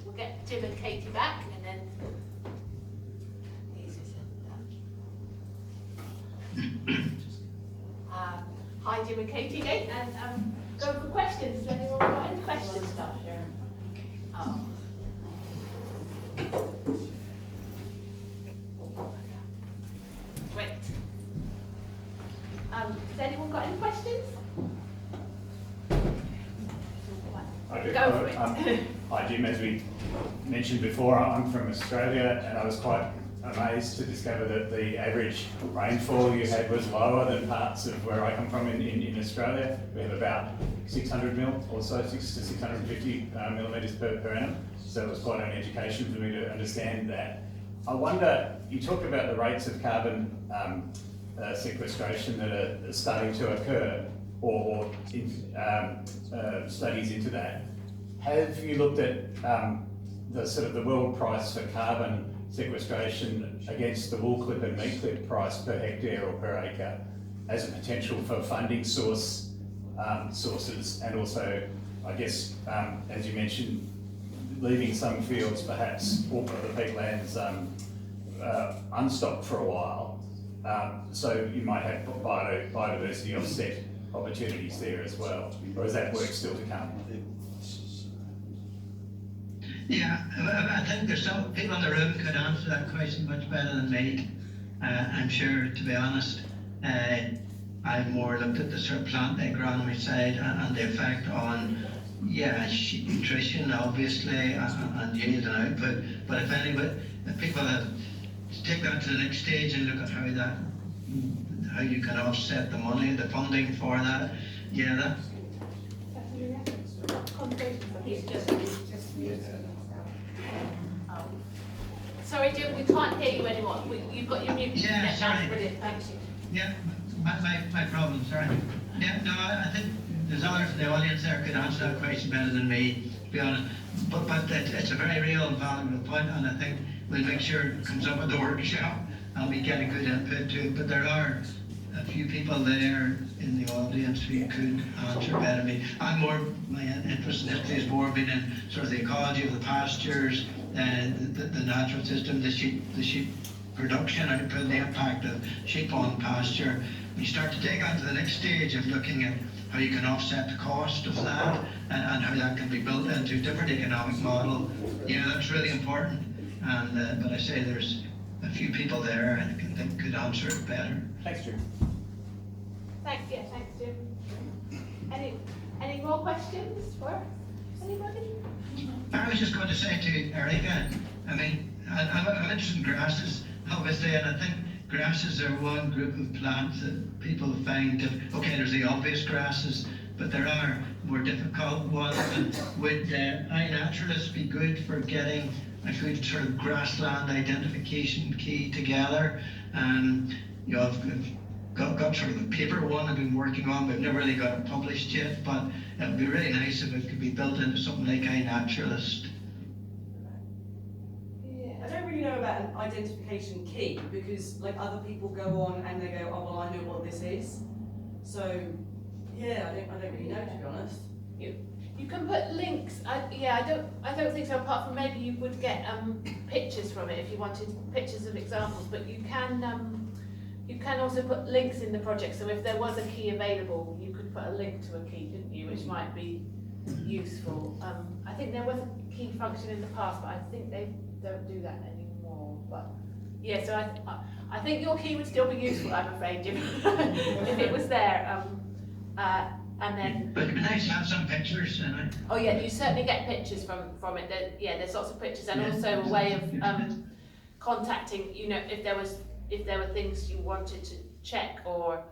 we'll get Jim and Katie back, and then. Hi, Jim and Katie again, and go for questions. Has anyone got any questions? Oh. Great. Has anyone got any questions? I I do. Go for it. Hi Jim, as we mentioned before, I'm from Australia and I was quite amazed to discover that the average rainfall you had was lower than parts of where I come from in Australia. We have about 600 mil or so, 6 to 650 millimetres per annum. So it was quite an education for me to understand that. I wonder, you talked about the rates of carbon sequestration that are starting to occur, or studies into that. Have you looked at the sort of the world price for carbon sequestration against the wool clip and meat clip price per hectare or per acre as a potential for funding sources, and also, I guess, as you mentioned, leaving some fields perhaps, or the peatlands unstocked for a while, so you might have biodiversity offset opportunities there as well, or is that work still to come? Yeah, I think there's some people in the room could answer that question much better than me. I'm sure, to be honest. I've more looked at the sort of plant agronomy side and the effect on, sheep nutrition, obviously, and yield and output. But if people take that to the next stage and look at how you can offset the money, the funding for that, Sorry, Jim, we can't hear you anymore. You've got your mute. Yeah, sorry. Brilliant, thank you. Yeah, my problem, sorry. Yeah, no, I think there's others in the audience there could answer that question better than me, to be honest. But it's a very real and valuable point, and I think we'll make sure it comes up at the workshop and we get a good input to it. But there are a few people there in the audience who could answer better than me. My interest in history has more been in sort of the ecology of the pastures, the natural system, the sheep production output, the impact of sheep on pasture. We start to take on to the next stage of looking at how you can offset the cost of that and how that can be built into a different economic model. That's really important. And but I say there's a few people there I think could answer it better. Thanks, Jim. Thanks, Jim. Any more questions for anybody? I was just going to say to Erica, I mean, I'm interested in grasses, obviously, and I think grasses are one group of plants that people find okay, there's the obvious grasses, but there are more difficult ones. And would iNaturalist be good for getting a good sort of grassland identification key together? I've got sort of a paper one I've been working on, but I've never really got it published yet, but it would be really nice if it could be built into something like iNaturalist. I don't really know about an identification key, because like other people go on and they go, oh well, I know what this is. So I don't really know, to be honest. You can put links. I don't think so. Apart from maybe you would get pictures from it if you wanted pictures of examples. But you can also put links in the project. So if there was a key available, you could put a link to a key, couldn't you? Which might be useful. I think there was a key function in the past, but I think they don't do that anymore. But yeah, so I think your key would still be useful, I'm afraid, Jim, if it was there. And then. But it'd be nice to have some pictures. Oh yeah, you certainly get pictures from it. There's lots of pictures, and also a way of contacting. If there were things you wanted to check or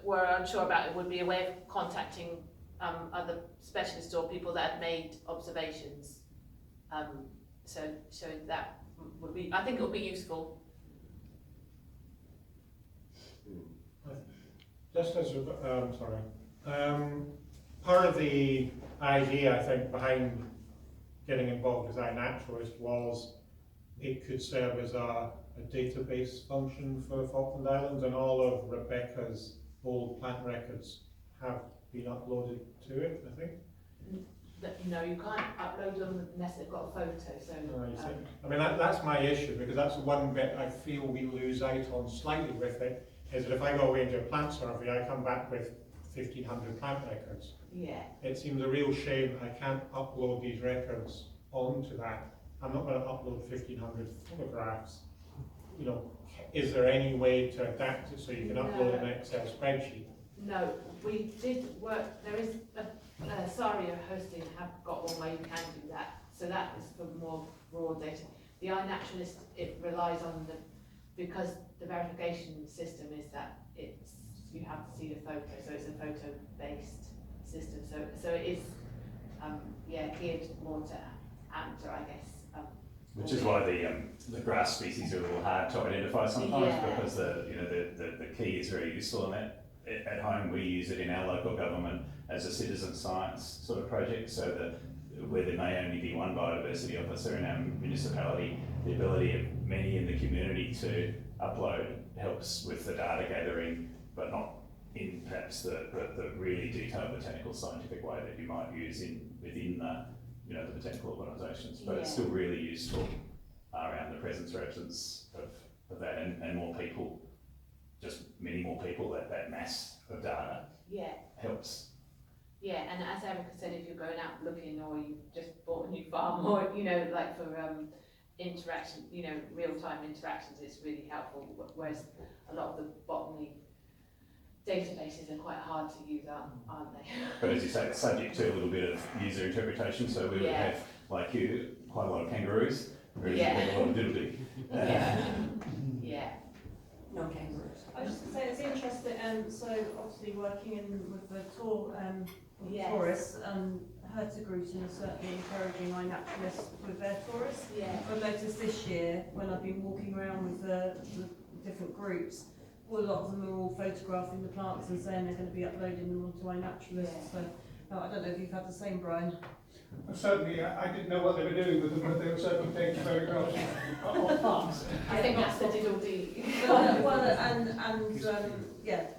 were unsure about, it would be a way of contacting other specialists or people that have made observations. So that would be. I think it would be useful. Just as part of the idea, I think, behind getting involved with iNaturalist was it could serve as a database function for Falkland Islands, and all of Rebecca's old plant records have been uploaded to it, I think. No, you can't upload them unless they've got a photo. So. I mean, that's my issue, because that's the one bit I feel we lose out on slightly with it. Is that if I go away and do a plant survey, I come back with 1,500 plant records. Yeah. It seems a real shame I can't upload these records onto that. I'm not going to upload 1,500 photographs. Is there any way to adapt it so you can upload an Excel spreadsheet? No, we did work. There is Sari are hosting have got one where you can do that, so that is for more raw data. The iNaturalist, it relies on because the verification system is that you have to see the photo, so it's a photo-based system, so it is, geared more to amateur, I guess. Which is why the grass species are a little hard to identify sometimes, because the key is very useful in that. At home, we use it in our local government as a citizen science sort of project, so that where there may only be one biodiversity officer in our municipality, the ability of many in the community to upload helps with the data gathering, but not in perhaps the really detailed botanical scientific way that you might use within the botanical organisations. But it's still really useful around the presence or absence of that, and more people, just many more people, that mass of data helps. Yeah, and as Erica said, if you're going out looking, or you just bought a new farm, or like for interaction, real-time interactions, it's really helpful. Whereas a lot of the botany databases are quite hard to use, aren't they? But as you say, it's subject to a little bit of user interpretation. So we would have, like you, quite a lot of kangaroos, whereas you have a lot of diddly. No kangaroos. I was just going to say, it's interesting, so obviously working with the tourists, Herzegruten is certainly encouraging iNaturalist with their tourists. I've noticed this year, when I've been walking around with the different groups, a lot of them are all photographing the plants and saying they're going to be uploading them onto iNaturalist. So I don't know if you've had the same, Brian. Certainly, I didn't know what they were doing with them, but they were certainly taking photographs of plants. I think that's the diddle-dee.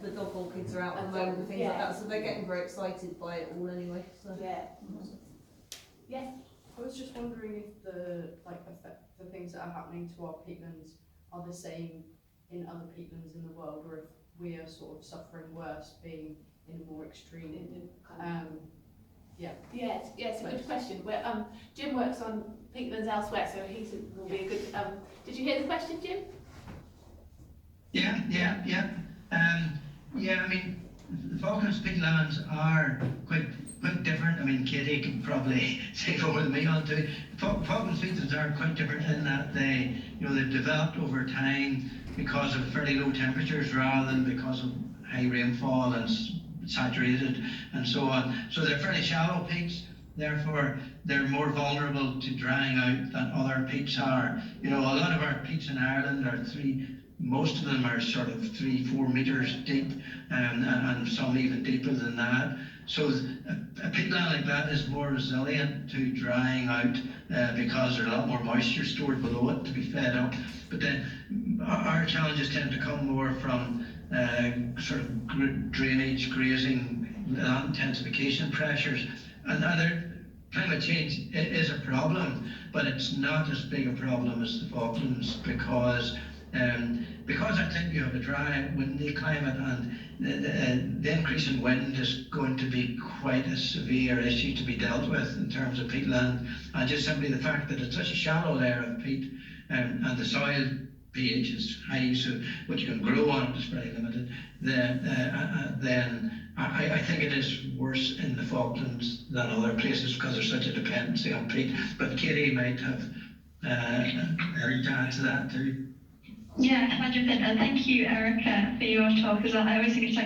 The dog walkings are out at the moment and things like that, so they're getting very excited by it all anyway. So. Yes. I was just wondering if the things that are happening to our peatlands are the same in other peatlands in the world, or if we are sort of suffering worse, being in a more extreme. It's a good question. Jim works on peatlands elsewhere, so will be a good. Did you hear the question, Jim? Yeah. I mean, the Falklands peatlands are quite different. I mean, Katie can probably say more than me on to. Falklands peatlands are quite different in that they've developed over time because of fairly low temperatures rather than because of high rainfall and saturated and so on. So they're fairly shallow peats, therefore they're more vulnerable to drying out than other peats are. A lot of our peats in Ireland are most of them are sort of 3-4 metres deep, and some even deeper than that. So a peatland like that is more resilient to drying out because there's a lot more moisture stored below it to be fed up. But then our challenges tend to come more from sort of drainage, grazing, land intensification pressures, and climate change is a problem, but it's not as big a problem as the Falklands because I think you have a dry, windy climate, and the increase in wind is going to be quite a severe issue to be dealt with in terms of peatland, and just simply the fact that it's such a shallow layer of peat, and the soil pH is high, so what you can grow on it is very limited, then I think it is worse in the Falklands than other places because there's such a dependency on peat. But Katie might have anything to add to that too. Yeah, can I jump in? And thank you, Erica, for your talk, because I always think it's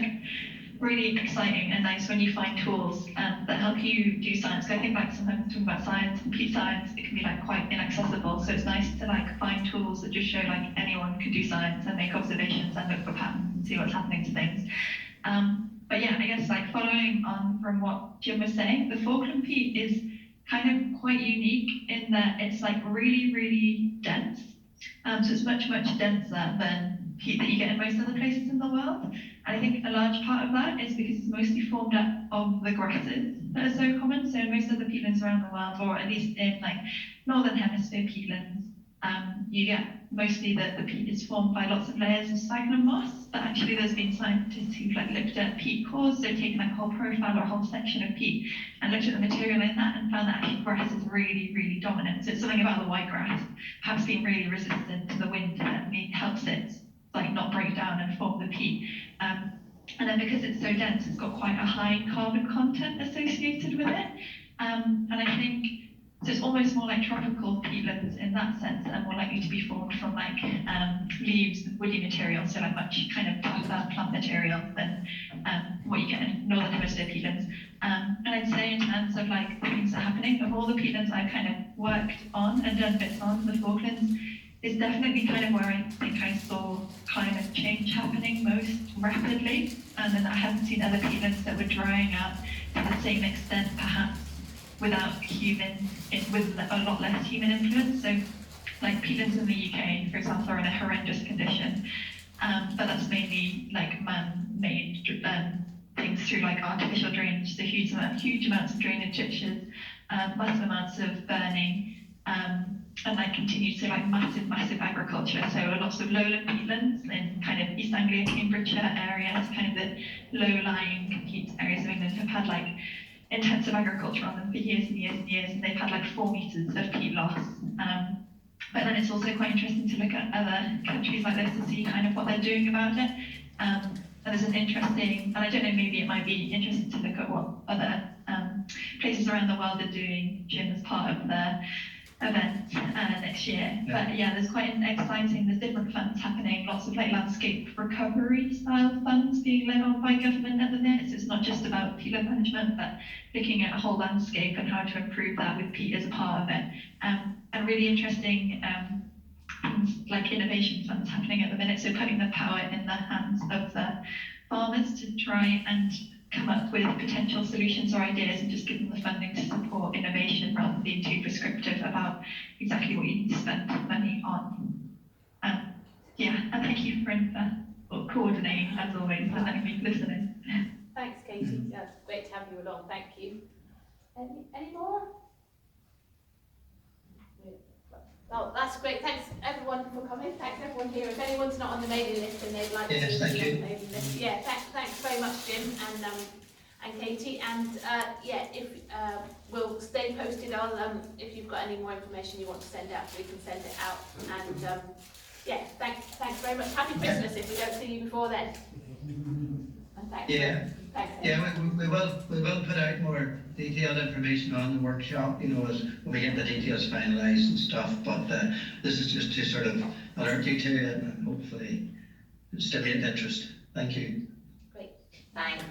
really exciting and nice when you find tools that help you do science. So I think sometimes talking about science and peat science, it can be quite inaccessible. So it's nice to find tools that just show anyone can do science and make observations and look for patterns and see what's happening to things. But yeah, I guess following on from what Jim was saying, the Falkland peat is kind of quite unique in that it's really, really dense. So it's much, much denser than peat that you get in most other places in the world. And I think a large part of that is because it's mostly formed up of the grasses that are so common. So in most other peatlands around the world, or at least in Northern Hemisphere peatlands, you get mostly that the peat is formed by lots of layers of sphagnum moss. But actually there's been scientists who've looked at peat cores, so taken a whole profile or a whole section of peat and looked at the material in that and found that actually grass is really, really dominant. So it's something about the white grass perhaps being really resistant to the wind that helps it not break down and form the peat. And then because it's so dense, it's got quite a high carbon content associated with it. And I think, so it's almost more like tropical peatlands in that sense, and more likely to be formed from like leaves and woody material, so like much kind of tougher plant material than what you get in northern hemisphere peatlands. And I'd say in terms of like the things that are happening, of all the peatlands I've kind of worked on and done bits on, the Falklands is definitely kind of where I think I saw climate change happening most rapidly. And then I haven't seen other peatlands that were drying out to the same extent, perhaps without with a lot less human influence. So like peatlands in the UK, for example, are in a horrendous condition, but that's mainly like man-made things through like artificial drainage, so huge amounts of drainage ditches, massive amounts of burning, and like continued, so like massive agriculture. So lots of lowland peatlands in kind of East Anglia, Cambridgeshire areas, kind of the low-lying complete areas of England have had like intensive agriculture on them for years and years and years, and they've had like 4 meters of peat loss. But then it's also quite interesting to look at other countries like this to see kind of what they're doing about it. And there's an interesting, and I don't know, maybe it might be interesting to look at what other places around the world are doing, Jim, as part of the event next year. Yeah. But yeah, there's quite an exciting, there's different funds happening, lots of like landscape recovery style funds being led on by government at the minute. So it's not just about peatland management, but looking at a whole landscape and how to improve that with peat as a part of it. And really interesting things like innovation funds happening at the minute. So putting the power in the hands of the farmers to try and come up with potential solutions or ideas, and just give them the funding to support innovation rather than being too prescriptive about exactly what you need to spend money on. Yeah, and thank you for coordinating as always and letting me listen in. Thanks, Katie. That's great to have you along. Thank you. Any more? Oh, that's great. Thanks everyone for coming. Thanks everyone here. If anyone's not on the mailing list and they'd like Yes, to thank be you. on the mailing list, yeah, thanks very much, Jim and Katie. And yeah, if we'll stay posted. I'll if you've got any more information you want to send out, we can send it out. And yeah, thanks very much. Happy Christmas if we don't see you before then. And thanks. Yeah. Thanks. Yeah, we will put out more detailed information on the workshop, you know, as when we get the details finalised and stuff. But this is just to sort of alert you to it and hopefully stimulate interest. Thank you. Great. Thanks.